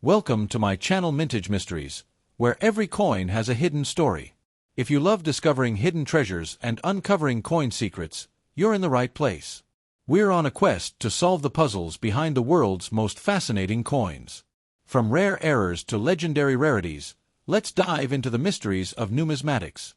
Welcome to my channel Mintage Mysteries, where every coin has a hidden story. If you love discovering hidden treasures and uncovering coin secrets, you're in the right place. We're on a quest to solve the puzzles behind the world's most fascinating coins. From rare errors to legendary rarities, let's dive into the mysteries of numismatics.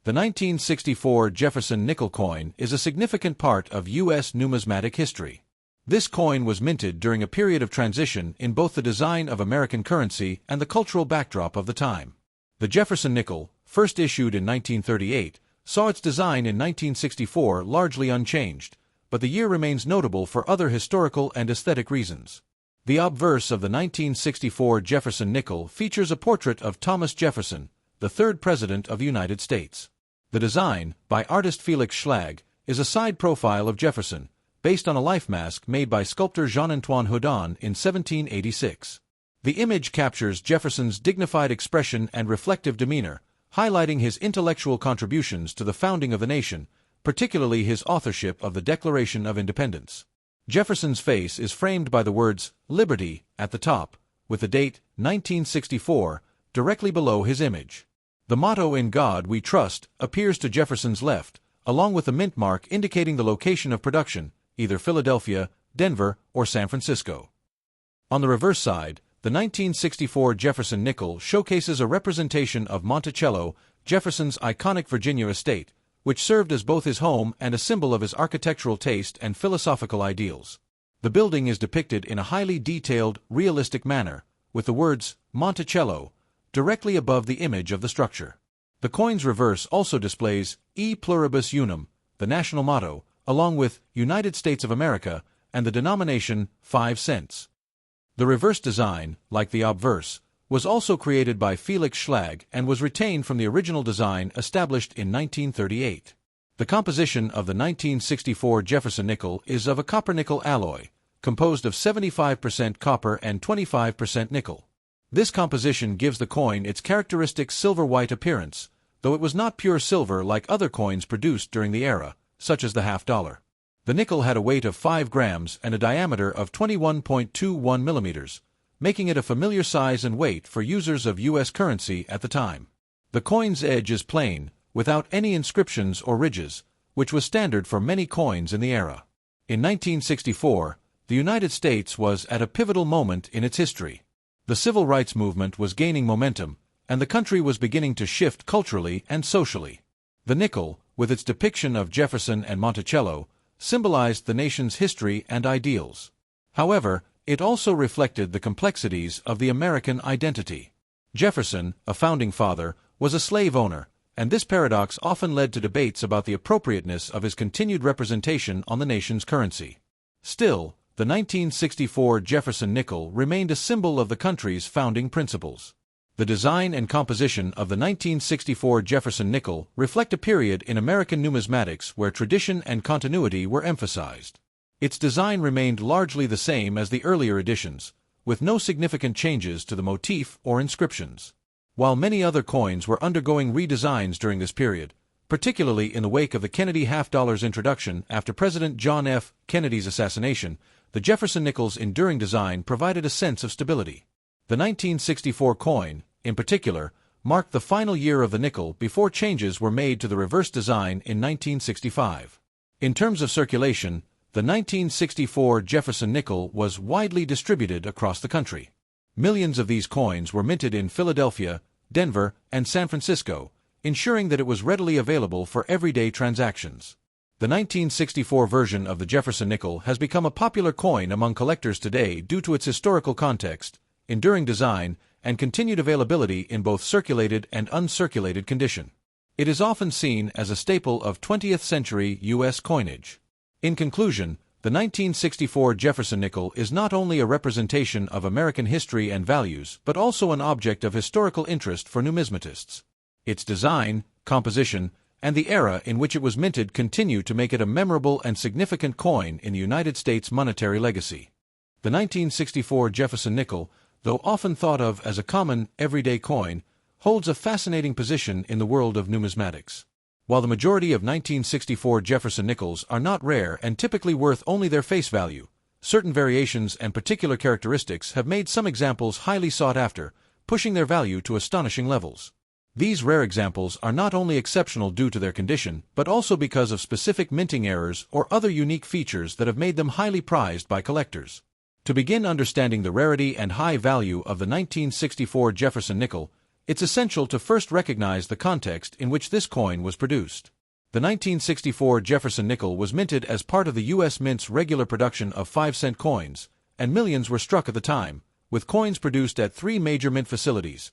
The 1964 Jefferson nickel coin is a significant part of U.S. numismatic history. This coin was minted during a period of transition in both the design of American currency and the cultural backdrop of the time. The Jefferson nickel, first issued in 1938, saw its design in 1964 largely unchanged, but the year remains notable for other historical and aesthetic reasons. The obverse of the 1964 Jefferson nickel features a portrait of Thomas Jefferson, the third President of the United States. The design, by artist Felix Schlag, is a side profile of Jefferson, based on a life mask made by sculptor Jean-Antoine Houdon in 1786. The image captures Jefferson's dignified expression and reflective demeanor, highlighting his intellectual contributions to the founding of the nation, particularly his authorship of the Declaration of Independence. Jefferson's face is framed by the words, "Liberty," at the top, with the date, 1964, directly below his image. The motto "In God We Trust" appears to Jefferson's left, along with the mint mark indicating the location of production, either Philadelphia, Denver, or San Francisco. On the reverse side, the 1964 Jefferson nickel showcases a representation of Monticello, Jefferson's iconic Virginia estate, which served as both his home and a symbol of his architectural taste and philosophical ideals. The building is depicted in a highly detailed, realistic manner, with the words Monticello directly above the image of the structure. The coin's reverse also displays E pluribus unum, the national motto, along with United States of America and the denomination 5 cents. The reverse design, like the obverse, was also created by Felix Schlag and was retained from the original design established in 1938. The composition of the 1964 Jefferson nickel is of a copper-nickel alloy, composed of 75% copper and 25% nickel. This composition gives the coin its characteristic silver-white appearance, though it was not pure silver like other coins produced during the era, such as the half-dollar. The nickel had a weight of 5 grams and a diameter of 21.21 millimeters, making it a familiar size and weight for users of U.S. currency at the time. The coin's edge is plain, without any inscriptions or ridges, which was standard for many coins in the era. In 1964, the United States was at a pivotal moment in its history. The civil rights movement was gaining momentum, and the country was beginning to shift culturally and socially. The nickel, with its depiction of Jefferson and Monticello, symbolized the nation's history and ideals. However, it also reflected the complexities of the American identity. Jefferson, a founding father, was a slave owner, and this paradox often led to debates about the appropriateness of his continued representation on the nation's currency. Still, the 1964 Jefferson nickel remained a symbol of the country's founding principles. The design and composition of the 1964 Jefferson nickel reflect a period in American numismatics where tradition and continuity were emphasized. Its design remained largely the same as the earlier editions, with no significant changes to the motif or inscriptions. While many other coins were undergoing redesigns during this period, particularly in the wake of the Kennedy half-dollar's introduction after President John F. Kennedy's assassination, the Jefferson nickel's enduring design provided a sense of stability. The 1964 coin, in particular, marked the final year of the nickel before changes were made to the reverse design in 1965. In terms of circulation, the 1964 Jefferson nickel was widely distributed across the country. Millions of these coins were minted in Philadelphia, Denver, and San Francisco, ensuring that it was readily available for everyday transactions. The 1964 version of the Jefferson nickel has become a popular coin among collectors today due to its historical context, enduring design, and continued availability in both circulated and uncirculated condition. It is often seen as a staple of 20th-century U.S. coinage. In conclusion, the 1964 Jefferson nickel is not only a representation of American history and values but also an object of historical interest for numismatists. Its design, composition, and the era in which it was minted continue to make it a memorable and significant coin in the United States monetary legacy. The 1964 Jefferson nickel, though often thought of as a common, everyday coin, holds a fascinating position in the world of numismatics. While the majority of 1964 Jefferson nickels are not rare and typically worth only their face value, Certain variations and particular characteristics have made some examples highly sought after, pushing their value to astonishing levels. These rare examples are not only exceptional due to their condition, but also because of specific minting errors or other unique features that have made them highly prized by collectors. To begin understanding the rarity and high value of the 1964 Jefferson nickel, it's essential to first recognize the context in which this coin was produced. The 1964 Jefferson nickel was minted as part of the U.S. Mint's regular production of 5-cent coins, and millions were struck at the time, with coins produced at 3 major mint facilities: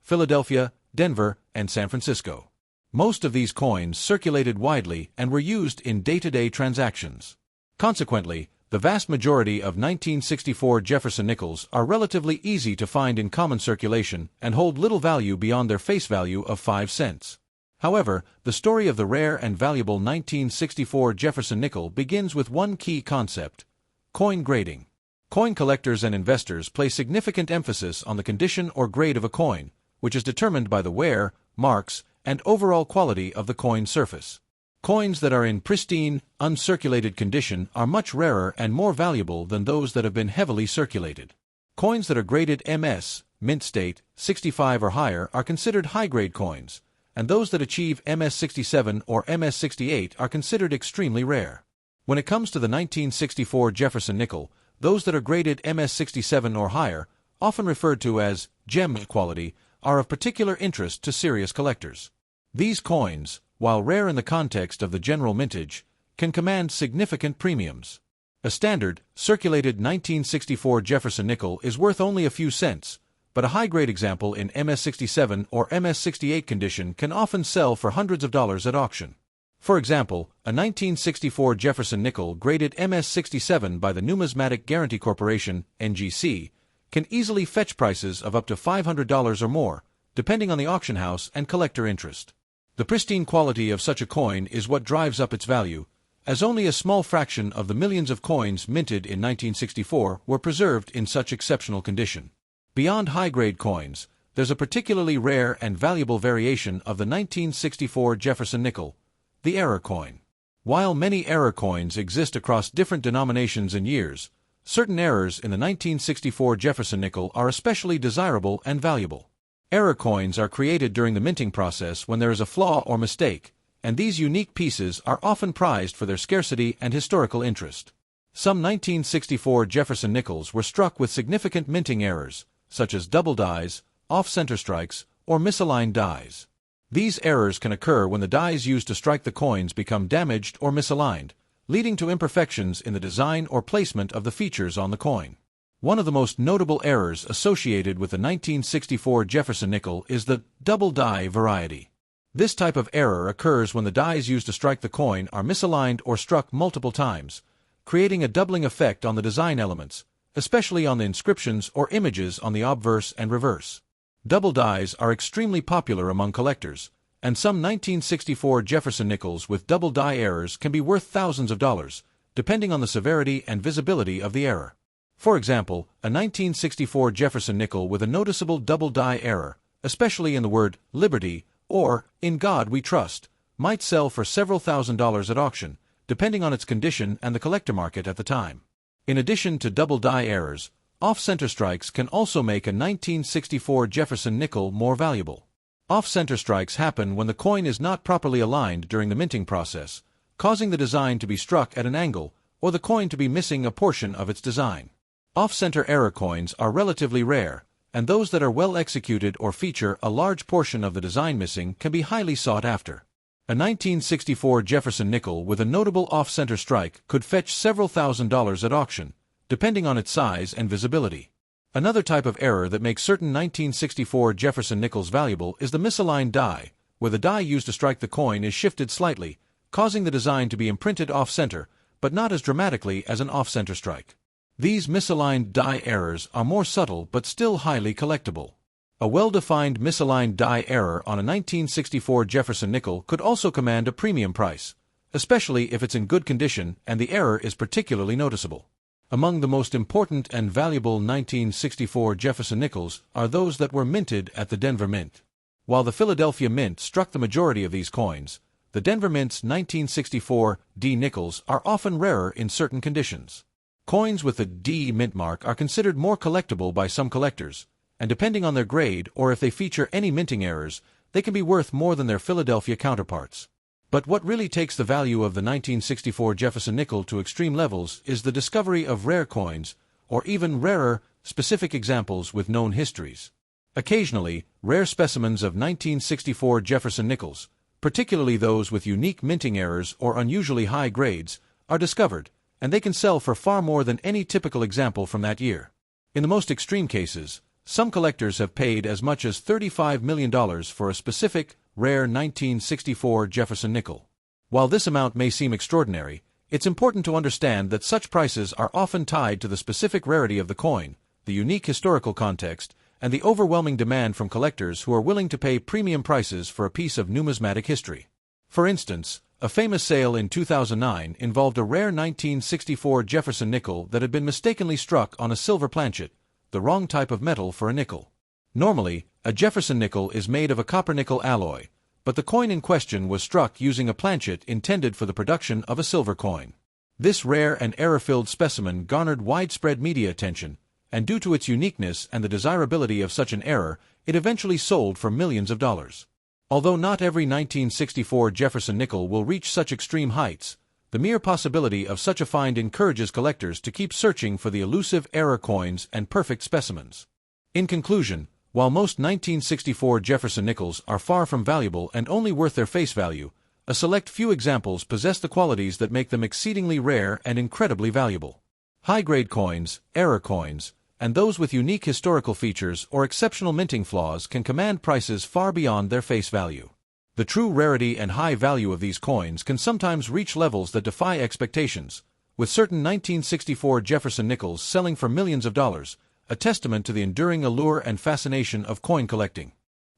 Philadelphia, Denver, and San Francisco. Most of these coins circulated widely and were used in day-to-day transactions. Consequently, the vast majority of 1964 Jefferson nickels are relatively easy to find in common circulation and hold little value beyond their face value of 5 cents. However, the story of the rare and valuable 1964 Jefferson nickel begins with one key concept: coin grading. Coin collectors and investors place significant emphasis on the condition or grade of a coin, which is determined by the wear, marks, and overall quality of the coin surface. Coins that are in pristine, uncirculated condition are much rarer and more valuable than those that have been heavily circulated. Coins that are graded MS, mint state, 65 or higher are considered high-grade coins, and those that achieve MS-67 or MS-68 are considered extremely rare. When it comes to the 1964 Jefferson nickel, those that are graded MS-67 or higher, often referred to as gem quality, are of particular interest to serious collectors. These coins, while rare in the context of the general mintage, can command significant premiums. A standard, circulated 1964 Jefferson nickel is worth only a few cents, but a high-grade example in MS-67 or MS-68 condition can often sell for hundreds of dollars at auction. For example, a 1964 Jefferson nickel graded MS-67 by the Numismatic Guarantee Corporation, NGC, can easily fetch prices of up to $500 or more, depending on the auction house and collector interest. The pristine quality of such a coin is what drives up its value, as only a small fraction of the millions of coins minted in 1964 were preserved in such exceptional condition. Beyond high-grade coins, there's a particularly rare and valuable variation of the 1964 Jefferson nickel, the error coin. While many error coins exist across different denominations and years, certain errors in the 1964 Jefferson nickel are especially desirable and valuable. Error coins are created during the minting process when there is a flaw or mistake, and these unique pieces are often prized for their scarcity and historical interest. Some 1964 Jefferson nickels were struck with significant minting errors, such as double dies, off-center strikes, or misaligned dies. These errors can occur when the dies used to strike the coins become damaged or misaligned, leading to imperfections in the design or placement of the features on the coin. One of the most notable errors associated with the 1964 Jefferson nickel is the double die variety. This type of error occurs when the dies used to strike the coin are misaligned or struck multiple times, creating a doubling effect on the design elements, especially on the inscriptions or images on the obverse and reverse. Double dies are extremely popular among collectors, and some 1964 Jefferson nickels with double die errors can be worth thousands of dollars, depending on the severity and visibility of the error. For example, a 1964 Jefferson nickel with a noticeable double die error, especially in the word liberty or in God we trust, might sell for several $1,000s at auction, depending on its condition and the collector market at the time. In addition to double die errors, off-center strikes can also make a 1964 Jefferson nickel more valuable. Off-center strikes happen when the coin is not properly aligned during the minting process, causing the design to be struck at an angle, or the coin to be missing a portion of its design. Off-center error coins are relatively rare, and those that are well executed or feature a large portion of the design missing can be highly sought after. A 1964 Jefferson nickel with a notable off-center strike could fetch several $1,000s at auction, depending on its size and visibility. Another type of error that makes certain 1964 Jefferson nickels valuable is the misaligned die, where the die used to strike the coin is shifted slightly, causing the design to be imprinted off-center, but not as dramatically as an off-center strike. These misaligned die errors are more subtle but still highly collectible. A well-defined misaligned die error on a 1964 Jefferson nickel could also command a premium price, especially if it's in good condition and the error is particularly noticeable. Among the most important and valuable 1964 Jefferson nickels are those that were minted at the Denver Mint. While the Philadelphia Mint struck the majority of these coins, the Denver Mint's 1964 D nickels are often rarer in certain conditions. Coins with the D mint mark are considered more collectible by some collectors, and depending on their grade or if they feature any minting errors, they can be worth more than their Philadelphia counterparts. But what really takes the value of the 1964 Jefferson nickel to extreme levels is the discovery of rare coins, or even rarer, specific examples with known histories. Occasionally, rare specimens of 1964 Jefferson nickels, particularly those with unique minting errors or unusually high grades, are discovered, and they can sell for far more than any typical example from that year. In the most extreme cases, some collectors have paid as much as $35 million for a specific, rare 1964 Jefferson nickel. While this amount may seem extraordinary, it's important to understand that such prices are often tied to the specific rarity of the coin, the unique historical context, and the overwhelming demand from collectors who are willing to pay premium prices for a piece of numismatic history. For instance, a famous sale in 2009 involved a rare 1964 Jefferson nickel that had been mistakenly struck on a silver planchet, the wrong type of metal for a nickel. Normally, a Jefferson nickel is made of a copper-nickel alloy, but the coin in question was struck using a planchet intended for the production of a silver coin. This rare and error-filled specimen garnered widespread media attention, and due to its uniqueness and the desirability of such an error, it eventually sold for millions of dollars. Although not every 1964 Jefferson nickel will reach such extreme heights, the mere possibility of such a find encourages collectors to keep searching for the elusive error coins and perfect specimens. In conclusion, while most 1964 Jefferson nickels are far from valuable and only worth their face value, a select few examples possess the qualities that make them exceedingly rare and incredibly valuable. High-grade coins, error coins, and those with unique historical features or exceptional minting flaws can command prices far beyond their face value. The true rarity and high value of these coins can sometimes reach levels that defy expectations, with certain 1964 Jefferson nickels selling for millions of dollars, a testament to the enduring allure and fascination of coin collecting.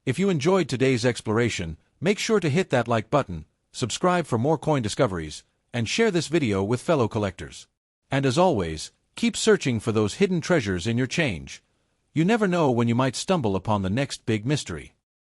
If you enjoyed today's exploration, make sure to hit that like button, subscribe for more coin discoveries, and share this video with fellow collectors. And as always, keep searching for those hidden treasures in your change. You never know when you might stumble upon the next big mystery.